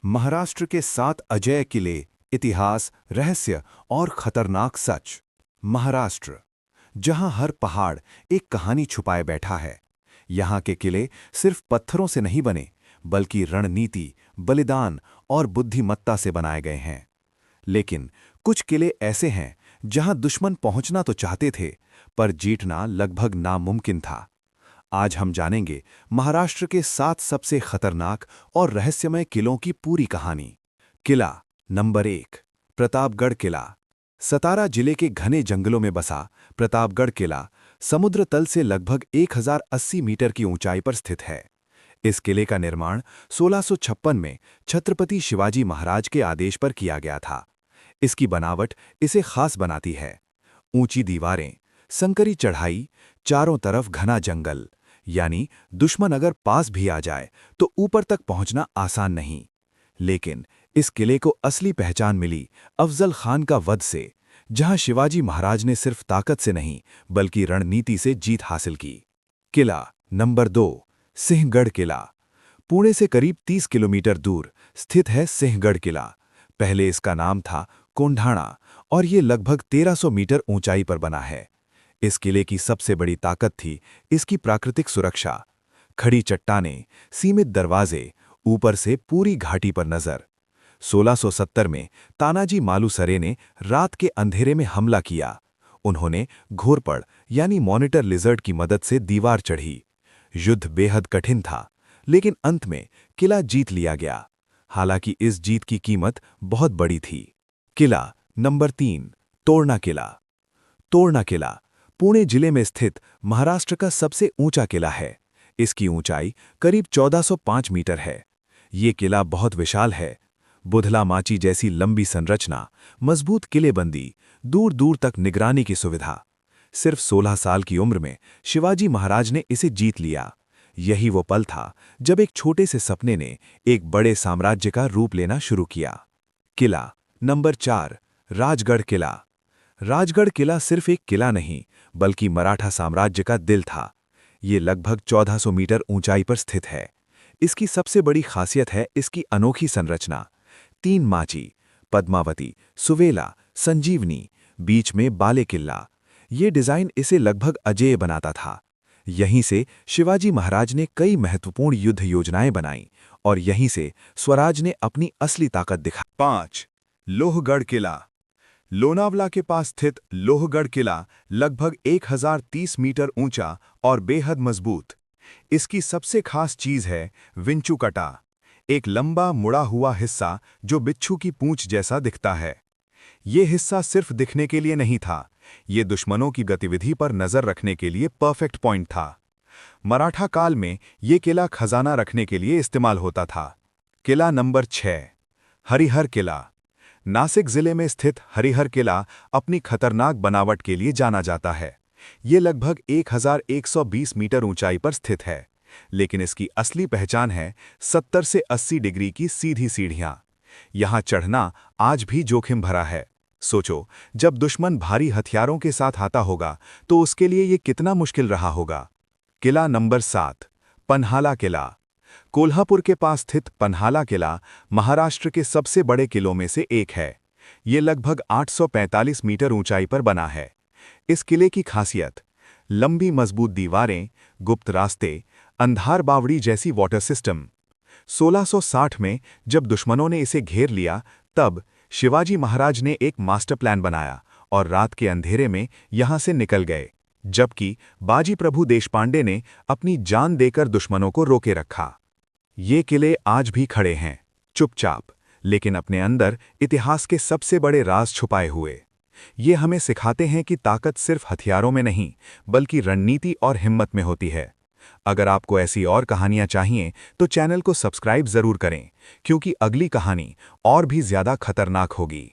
महाराष्ट्र के 7 अजेय किले, इतिहास, रहस्य और खतरनाक सच। महाराष्ट्र, जहां हर पहाड़ एक कहानी छुपाए बैठा है। यहां के किले सिर्फ पत्थरों से नहीं बने, बल्कि रणनीति, बलिदान और बुद्धिमत्ता से बनाए गए हैं। लेकिन कुछ किले ऐसे हैं जहां दुश्मन पहुंचना तो चाहते थे, पर जीतना लगभग नामुमकिन था। आज हम जानेंगे महाराष्ट्र के 7 सबसे खतरनाक और रहस्यमय किलों की पूरी कहानी। किला नंबर 1, प्रतापगढ़ किला। सतारा जिले के घने जंगलों में बसा प्रतापगढ़ किला समुद्र तल से लगभग 1080 मीटर की ऊंचाई पर स्थित है। इस किले का निर्माण 1656 में छत्रपति शिवाजी महाराज के आदेश पर किया गया था। इसकी बनावट इसे खास बनाती है। ऊंची दीवारें, संकरी चढ़ाई, चारों तरफ घना जंगल, यानी दुश्मन अगर पास भी आ जाए तो ऊपर तक पहुंचना आसान नहीं। लेकिन इस किले को असली पहचान मिली अफजल खान का वध से, जहां शिवाजी महाराज ने सिर्फ ताकत से नहीं बल्कि रणनीति से जीत हासिल की। किला नंबर 2, सिंहगढ़ किला। पुणे से करीब 30 किलोमीटर दूर स्थित है सिंहगढ़ किला। पहले इसका नाम था कोंढाणा और ये लगभग 1300 मीटर ऊंचाई पर बना है। इस किले की सबसे बड़ी ताकत थी इसकी प्राकृतिक सुरक्षा। खड़ी चट्टानें, सीमित दरवाजे, ऊपर से पूरी घाटी पर नजर। 1670 में तानाजी मालुसरे ने रात के अंधेरे में हमला किया। उन्होंने घोरपड़ यानी मॉनिटर लिजर्ड की मदद से दीवार चढ़ी। युद्ध बेहद कठिन था, लेकिन अंत में किला जीत लिया गया। हालांकि इस जीत की कीमत बहुत बड़ी थी। किला नंबर 3, तोरना किला। तोरना किला पुणे जिले में स्थित महाराष्ट्र का सबसे ऊंचा किला है। इसकी ऊंचाई करीब 1405 मीटर है। ये किला बहुत विशाल है। बुधला माची जैसी लंबी संरचना, मजबूत किलेबंदी, दूर दूर तक निगरानी की सुविधा। सिर्फ 16 साल की उम्र में शिवाजी महाराज ने इसे जीत लिया। यही वो पल था जब एक छोटे से सपने ने एक बड़े साम्राज्य का रूप लेना शुरू किया। किला नंबर 4, राजगढ़ किला। राजगढ़ किला सिर्फ एक किला नहीं बल्कि मराठा साम्राज्य का दिल था। ये लगभग 1400 मीटर ऊंचाई पर स्थित है। इसकी सबसे बड़ी खासियत है इसकी अनोखी संरचना। 3 माची, पद्मावती, सुवेला, संजीवनी, बीच में बाले किला। ये डिजाइन इसे लगभग अजेय बनाता था। यहीं से शिवाजी महाराज ने कई महत्वपूर्ण युद्ध योजनाएं बनाईं और यहीं से स्वराज ने अपनी असली ताकत दिखाई। 5, लोहगढ़ किला। लोनावला के पास स्थित लोहगढ़ किला लगभग 1030 मीटर ऊंचा और बेहद मजबूत। इसकी सबसे खास चीज है विंचुकटा, एक लंबा मुड़ा हुआ हिस्सा जो बिच्छू की पूंछ जैसा दिखता है। ये हिस्सा सिर्फ दिखने के लिए नहीं था, ये दुश्मनों की गतिविधि पर नजर रखने के लिए परफेक्ट पॉइंट था। मराठा काल में ये किला खजाना रखने के लिए इस्तेमाल होता था। किला नंबर 6, हरिहर किला। नासिक जिले में स्थित हरिहर किला अपनी खतरनाक बनावट के लिए जाना जाता है। ये लगभग 1120 मीटर ऊंचाई पर स्थित है, लेकिन इसकी असली पहचान है 70 से 80 डिग्री की सीधी सीढ़ियां। यहां चढ़ना आज भी जोखिम भरा है। सोचो, जब दुश्मन भारी हथियारों के साथ आता होगा तो उसके लिए ये कितना मुश्किल रहा होगा। किला नंबर 7, पन्हाला किला। कोल्हापुर के पास स्थित पन्हाला किला महाराष्ट्र के सबसे बड़े किलों में से एक है। ये लगभग 845 मीटर ऊंचाई पर बना है। इस किले की खासियत, लंबी मजबूत दीवारें, गुप्त रास्ते, अंधार बावड़ी जैसी वाटर सिस्टम। 1660 में जब दुश्मनों ने इसे घेर लिया, तब शिवाजी महाराज ने एक मास्टर प्लान बनाया और रात के अंधेरे में यहां से निकल गए, जबकि बाजी प्रभु देशपांडे ने अपनी जान देकर दुश्मनों को रोके रखा। ये किले आज भी खड़े हैं, चुपचाप, लेकिन अपने अंदर इतिहास के सबसे बड़े राज छुपाए हुए। ये हमें सिखाते हैं कि ताकत सिर्फ हथियारों में नहीं बल्कि रणनीति और हिम्मत में होती है। अगर आपको ऐसी और कहानियां चाहिए तो चैनल को सब्सक्राइब जरूर करें, क्योंकि अगली कहानी और भी ज्यादा खतरनाक होगी।